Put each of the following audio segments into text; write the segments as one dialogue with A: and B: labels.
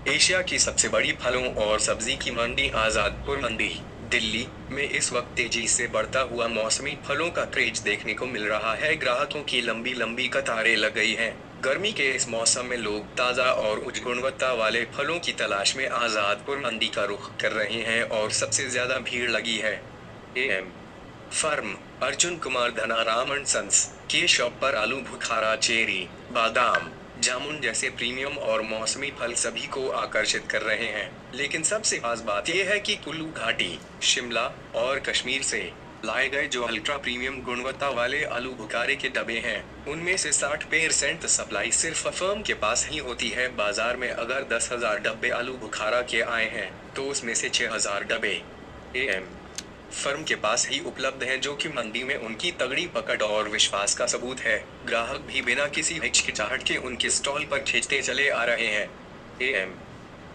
A: Asia की सबसे बड़ी फलों और सब्जी की मंडी आजादपुर मंडी, दिल्ली में इस वक्त तेजी से बढ़ता हुआ मौसमी फलों का क्रेज देखने को मिल रहा है। ग्राहकों की लंबी लंबी कतारें लग गई हैं। गर्मी के इस मौसम में लोग ताज़ा और उच्च गुणवत्ता वाले फलों की तलाश में आजादपुर मंडी का रुख कर रहे हैं और सबसे ज्यादा भीड़ लगी है M firm Arjun Kumar Dhanaram and sons के शॉप पर आलू बुखारा, चेरी, बादाम, जामुन जैसे प्रीमियम और मौसमी फल सभी को आकर्षित कर रहे हैं। लेकिन सबसे खास बात यह है कि कुल्लू घाटी, शिमला और कश्मीर से लाए गए जो अल्ट्रा प्रीमियम गुणवत्ता वाले आलू बुखारे के डब्बे हैं, उनमें से 60% सप्लाई सिर्फ फर्म के पास ही होती है। बाजार में अगर 10,000 डब्बे आलू बुखारा के आए हैं तो उसमें से 6,000 डब्बे एम फर्म के पास ही उपलब्ध हैं, जो कि मंडी में उनकी तगड़ी पकड़ और विश्वास का सबूत है। ग्राहक भी बिना किसी हिचकिचाहट के उनके स्टॉल पर खींचते चले आ रहे हैं। एम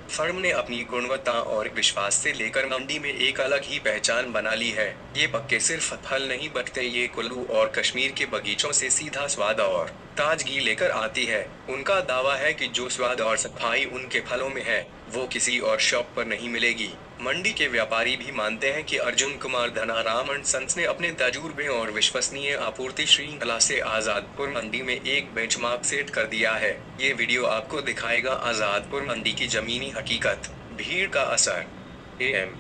A: फर्म ने अपनी गुणवत्ता और विश्वास से लेकर मंडी में एक अलग ही पहचान बना ली है। ये पक्के सिर्फ फल नहीं बल्कि ये कुल्लू और कश्मीर के बगीचों से सीधा स्वाद और ताजगी लेकर आती है। उनका दावा है कि जो स्वाद और सफाई उनके फलों में है वो किसी और शॉप पर नहीं मिलेगी। मंडी के व्यापारी भी मानते हैं कि अर्जुन कुमार धनाराम एंड सन्स ने अपने तजुर्बे और विश्वसनीय आपूर्ति श्रृंखला से आजादपुर मंडी में एक बेंचमार्क सेट कर दिया है। ये वीडियो आपको दिखाएगा आजादपुर मंडी की जमीनी हकीकत, भीड़ का असर, एम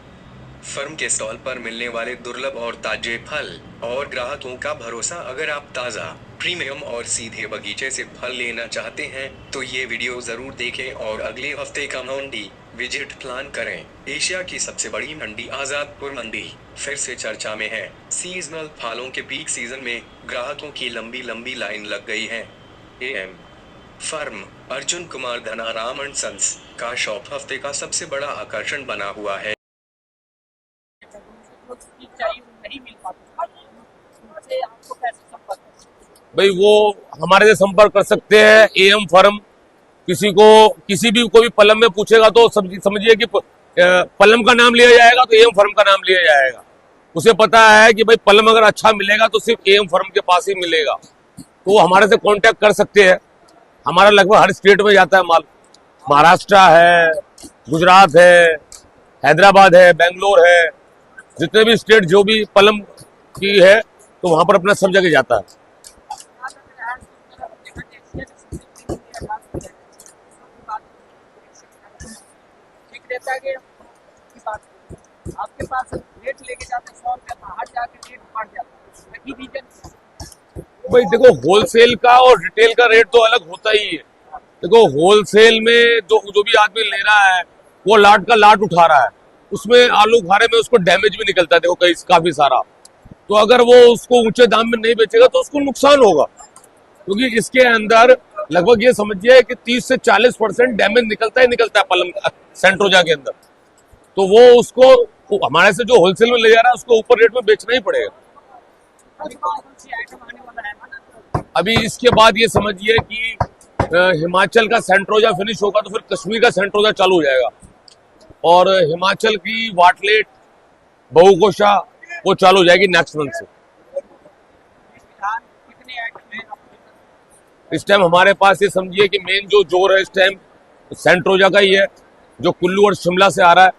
A: फर्म के स्टॉल पर मिलने वाले दुर्लभ और ताजे फल और ग्राहकों का भरोसा। अगर आप ताज़ा, प्रीमियम और सीधे बगीचे से फल लेना चाहते हैं तो ये वीडियो जरूर देखें और अगले हफ्ते का मंडी विजिट प्लान करें। एशिया की सबसे बड़ी मंडी आजादपुर मंडी फिर से चर्चा में है। सीजनल फलों के पीक सीजन में ग्राहकों की लंबी लंबी लाइन लग गई है। M firm Arjun Kumar Dhanaram and sons का शॉप हफ्ते का सबसे बड़ा आकर्षण बना हुआ है।
B: भाई वो हमारे से संपर्क कर सकते हैं। एम फर्म किसी को किसी भी कोई पलम में पूछेगा तो समझिए कि पलम का नाम लिया जाएगा तो एम फर्म का नाम लिया जाएगा। उसे पता है कि भाई पलम अगर अच्छा मिलेगा तो सिर्फ एम फर्म के पास ही मिलेगा, तो वो हमारे से कांटेक्ट कर सकते हैं। हमारा लगभग हर स्टेट में जाता है माल। महाराष्ट्र है, गुजरात है, हैदराबाद है, बेंगलोर है, जितने भी स्टेट जो भी पलम की है तो वहां पर अपना सब जगह जाता है।
C: आपके पास रेट लेके जाते 100 रुपया, बाहर जाके रेट बढ़ जाता है। रीजन
B: भाई देखो, होलसेल का और रिटेल का रेट तो अलग होता ही है। देखो होलसेल में जो भी आदमी ले रहा है वो लाट का लाट उठा रहा है, उसमें आलू बुखारे में उसको डैमेज भी निकलता है। देखो कई काफी सारा, तो अगर वो उसको ऊंचे दाम में नहीं बेचेगा तो उसको नुकसान होगा, क्योंकि इसके अंदर लगभग ये समझिए कि 30 से 40% डैमेज निकलता है पलम सेंट्रोजा के अंदर। तो वो उसको हमारे से जो होलसेल में ले जा रहा है उसको ऊपर रेट में बेचना ही पड़ेगा। अभी इसके बाद ये समझिए कि हिमाचल का सेंट्रोजा फिनिश होगा तो फिर कश्मीर का सेंट्रोजा चालू हो जाएगा, और हिमाचल की वाटलेट, बहुकोशा वो चालू हो जाएगी नेक्स्ट मंथ से। इस टाइम हमारे पास ये समझिए कि मेन जो जोर है इस टाइम सेंट्रोजा का ही है, जो कुल्लू और शिमला से आ रहा है।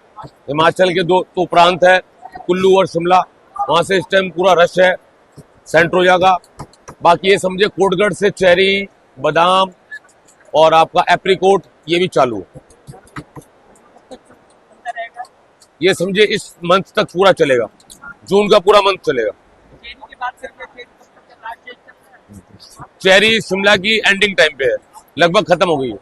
B: हिमाचल के दो तो प्रांत है, कुल्लू और शिमला, वहां से इस टाइम पूरा रश है सेंट्रोजा का। बाकी ये समझिए कोटगढ़ से चेरी, बादाम और आपका एप्रिकोट ये भी चालू है। ये समझिए इस मंथ तक पूरा चलेगा, जून का पूरा मंथ चलेगा। चेरी शिमला की एंडिंग टाइम पे है, लगभग खत्म हो गई है।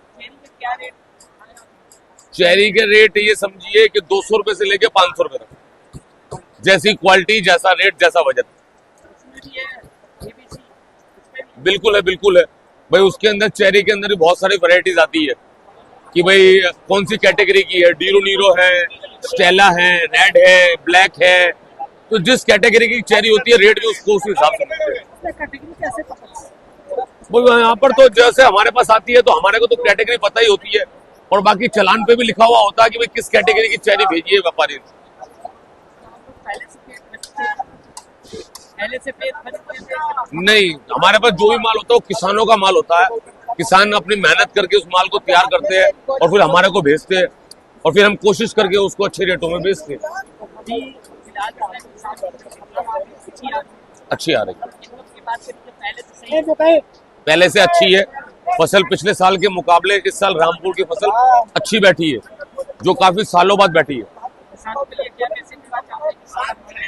B: चेरी के रेट ये समझिए कि 200 रुपए से लेके 500 रुपए तक, जैसी क्वालिटी, जैसा रेट, जैसा वजन। बिल्कुल है, बिल्कुल है भाई। उसके अंदर चेरी के अंदर भी बहुत सारी वैरायटीज आती है कि भाई कौन सी कैटेगरी की है। डीरो नीरो है, स्टेला है, रेड है, ब्लैक है, तो जिस कैटेगरी की चेरी होती है रेट भी उसको उस हिसाब से मिलते हैं। यहाँ पर तो जैसे हमारे पास आती है तो हमारे को तो कैटेगरी पता ही होती है, और बाकी चलान पे भी लिखा हुआ होता है कि भाई किस कैटेगरी की चेरी भेजी है व्यापारी। नहीं, हमारे पास जो भी माल होता है वो किसानों का माल होता है। किसान अपनी मेहनत करके उस माल को तैयार करते हैं और फिर हमारे को भेजते हैं और फिर हम कोशिश करके उसको अच्छे रेटों में बेचते हैं।
C: अभी फिलहाल जो है किसान की अच्छी आ रही है।
B: अच्छी आ रही है,
C: उसके बाद फिर जो पहले से सही है।
B: पहले से अच्छी है। फसल पिछले साल के मुकाबले इस साल रामपुर की फसल अच्छी बैठी है, जो काफी सालों बाद बैठी है।
C: किसानों के लिए क्या मैसेज देना चाहोगे?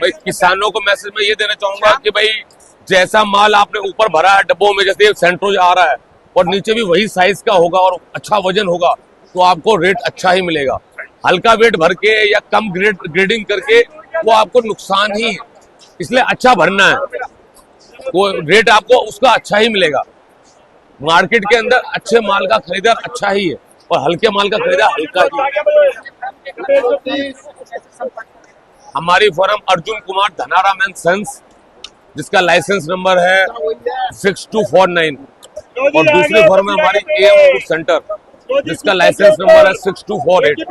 B: भाई किसानों को मैसेज मैं ये देना चाहूंगा कि भाई जैसा माल आपने ऊपर भरा है डब्बों में, जैसे सेंट्रोज आ रहा है और नीचे भी वही साइज का होगा और अच्छा वजन होगा तो आपको रेट अच्छा ही मिलेगा। हल्का वेट भर के या कम ग्रेडिंग करके वो आपको नुकसान ही है, इसलिए अच्छा भरना है, वो रेट आपको उसका अच्छा ही मिलेगा। मार्केट के अंदर अच्छे माल का खरीदार अच्छा ही है और हल्के माल का खरीदार हल्का ही है। हमारी firm Arjun Kumar Dhanaram and sons, जिसका लाइसेंस नंबर है 6249, और दूसरी फर्म है हमारी AM फूड सेंटर, जिसका लाइसेंस नंबर है 6248।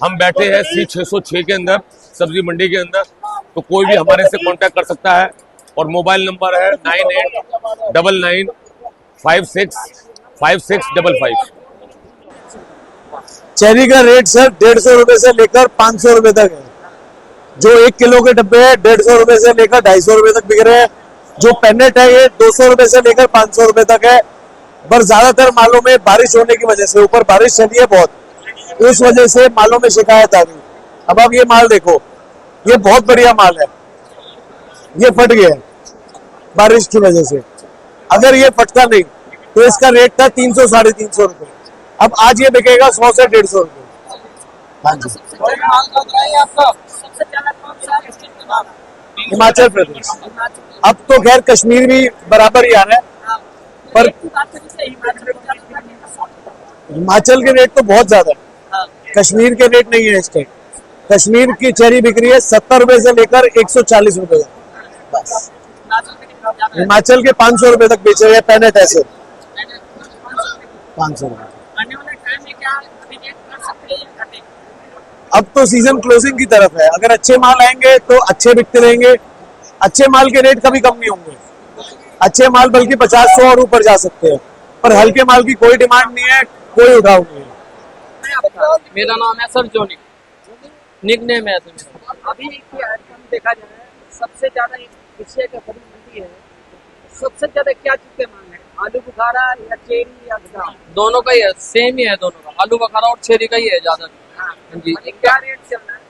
B: हम बैठे हैं C606 के अंदर, सब्जी मंडी के अंदर, तो कोई भी हमारे से कांटेक्ट कर सकता है और मोबाइल नंबर है 9899565655।
D: चेरी का रेट सर 150 रुपए से लेकर 500 रुपए तक है। जो 1 किलो के डब्बे है 150 रुपए से लेकर 250 रुपए तक बिक रहे हैं। जो पेनेट है ये 200 रुपए से लेकर 500 रुपए तक है। पर ज्यादातर मालों में बारिश होने की वजह से, ऊपर बारिश चली है बहुत, उस वजह से मालों में शिकायत आ गई। अब आप ये माल देखो, ये बहुत बढ़िया माल है, ये फट गया है बारिश की वजह से। अगर ये फटता नहीं तो इसका रेट था 300 साढ़े 300 रुपए, अब आज ये बिकेगा 100 से 150 रुपए। हाँ जी,
C: सबसे ज्यादा कौन सा स्टेट में माल है?
D: हिमाचल प्रदेश। अब तो खैर कश्मीर भी बराबर ही आ रहा है, पर हिमाचल के रेट तो बहुत ज्यादा है, कश्मीर के रेट नहीं है इस टाइम। कश्मीर की चेरी बिक रही है 70 रुपए से लेकर 140 रुपए तक बस। हिमाचल के 500 रुपए तक बेच रहे हैं पेनेट ऐसे 500 रुपए।
C: आने वाले टाइम में क्या अभी रेट कर सकते हैं या घटेगा?
D: अब तो सीजन क्लोजिंग की तरफ है, अगर अच्छे माल आएंगे तो अच्छे बिकते रहेंगे। अच्छे माल के रेट कभी कम नहीं होंगे, अच्छे माल बल्कि 50-100 और ऊपर जा सकते हैं, पर हल्के माल की कोई डिमांड नहीं है, कोई उठाव नहीं है।
E: मेरा नाम है सर जोनी, निक नेम है सर।
C: अभी की आइटम देखा जाए सबसे ज्यादा एशिया का बड़ी मंडी है, सबसे ज्यादा क्या चीज के मांग है? आलू बुखारा या चेरी या बादाम?
E: दोनों का ही है, सेम ही है दोनों का, आलू बुखारा और चेरी का ही है ज्यादा जी।
C: क्या रेट चल रहा है?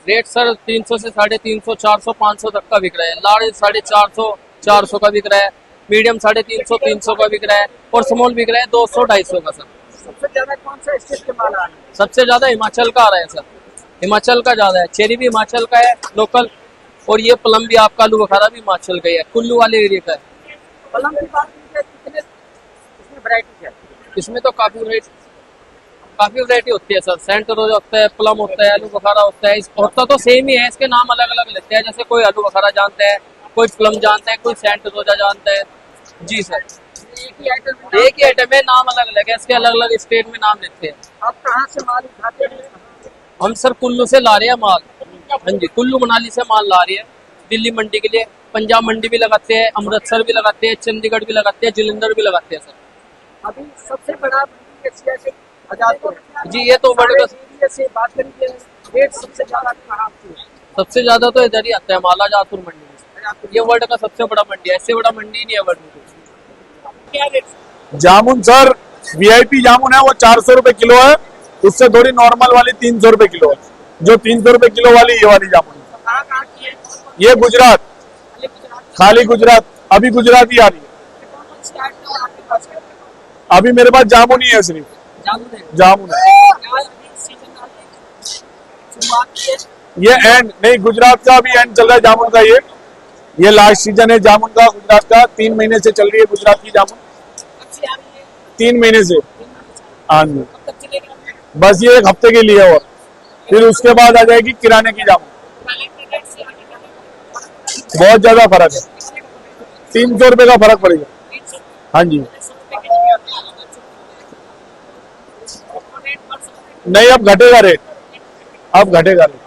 E: रेट सर 300 से 350, 400, 500 तक का बिक रहा है। लार्ज 450, 400 का बिक रहा है। मीडियम 350, 300 का बिक रहा है और स्मॉल बिक रहा है 200, 250 का सर।
C: सबसे ज्यादा कौन सा स्टेट के माल आ रहा है?
E: सबसे ज्यादा हिमाचल का आ रहा है सर, हिमाचल का ज्यादा है। चेरी भी हिमाचल का है लोकल, और ये प्लम भी आपका आलू बुखारा भी हिमाचल का ही है, कुल्लू वाले एरिया का है।
C: प्लम की बात की जाए कितने इसमें वैरायटी है?
E: इसमें तो काफी वैरायटी होती है सर। सेंटर रोज होता है, प्लम होता है, आलू बुखारा होता है। होता तो सेम ही है, इसके नाम अलग अलग लेते हैं। जैसे कोई आलू बुखारा जानता है, कोई प्लम जानता है, कोई सेंटर रोजा जानता है जी सर।
C: एक ही आइटम
E: एक ही आइटम है, नाम अलग अलग है, इसके अलग अलग स्टेट में नाम लेते हैं।
C: आप कहाँ से माल उठाते हैं?
E: हम सर कुल्लू से ला रहे हैं माल। हाँ जी, कुल्लू मनाली से माल ला रही है दिल्ली मंडी के लिए। पंजाब मंडी भी लगाते हैं, अमृतसर भी लगाते हैं, चंडीगढ़ भी लगाते हैं, जलंधर भी लगाते हैं सर।
C: अभी सबसे बड़ा मंडी एशिया के आजादपुर
E: जी, ये तो बड़े
C: एरिया से बात करेंगे, रेट सबसे ज्यादा कहाँ से है?
E: सबसे ज्यादा तो इधर ही आता है माला जातपुर मंडी में। ये वर्ल्ड का सबसे बड़ा मंडी है, ऐसे बड़ा मंडी नहीं है वर्ल्ड में।
C: क्या रेट?
D: जामुन सर VIP जामुन है वो 400 रुपए किलो है, उससे थोड़ी नॉर्मल वाली 300 रुपए किलो है। जो 300 रुपए किलो वाली ये वाली जामुन है।
C: कहाँ की है?
D: ये गुजरात, खाली गुजरात, अभी गुजरात ही आ रही है।
C: कौन सी आइटम आपके पास है?
D: अभी मेरे पास जामुन ही है, सिर्फ
C: जामुन है।
D: जामुन है।
C: क्या अभी सीजन आ रही है? शुरुआत की है?
D: ये एंड नहीं, गुजरात का अभी एंड चल रहा है जामुन का। ये लास्ट सीजन है जामुन का गुजरात का। 3 महीने से चल रही है गुजरात की जामुन,
C: कब से आ रही है?
D: 3 महीने से। हाँ जी,
C: कब तक चलेगा?
D: बस ये 1 हफ्ते के लिए है, और फिर उसके बाद आ जाएगी किराने की जामुन।
C: पहले के रेट से आगे का रेट
D: बहुत ज्यादा फर्क है, 300 रुपए का फर्क पड़ेगा।
C: 300
D: हाँ जी,
C: रुपए के जी आता है। रेट बढ़ सकता है।
D: नहीं अब घटेगा रेट, अब घटेगा रेट।